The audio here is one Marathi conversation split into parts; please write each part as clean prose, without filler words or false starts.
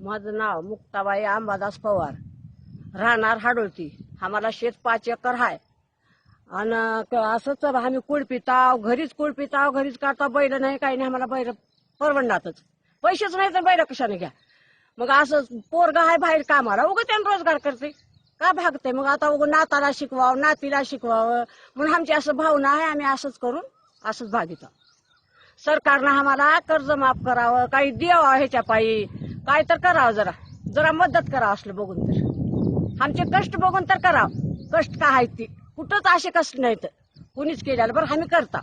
माझं नाव मुक्ताबाई अंबादास पवार, राहणार हाडोळती. आम्हाला शेत 5 एकर आहे. आणि असंच आम्ही कुळपिताव, घरीच कुळपिताव, घरीच काढता. बैल नाही, काही नाही. आम्हाला बैल परवडणारच. पैसेच नाही तर बैल कशाने घ्या. मग असं पोरगा आहे बाहेर कामाला, उगं त्यानं रोजगार करते का भागते. मग आता उगं नाताला शिकवावं, नातीला शिकवावं म्हणून आमची असं भावना आहे. आम्ही असंच करून असंच भागित. सरकारनं आम्हाला कर्ज माफ करावं, काही द्यावं ह्याच्या पायी, काय तर करावं. जरा जरा मदत करावं असलं बघून तर. आमचे कष्ट बघून तर करावं. कष्ट काय आहेत ती कुठंच असे कष्ट नाहीत कुणीच केलेलं. बरं आम्ही करता,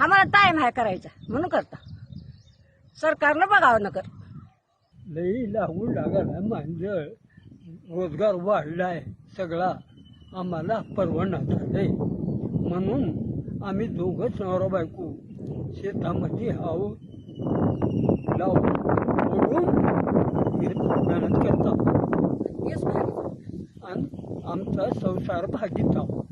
आम्हाला टाइम आहे करायचा म्हणून करता. सरकारनं बघावं नकर. लई लागून लागायला मांजर, रोजगार वाढलाय सगळा, आम्हाला परवडणार झालंय. म्हणून आम्ही दोघंच नवरा बायको शेतामध्ये आहोत, लावून मेहनत करता आणि आमचा संसार भागीत आहोत.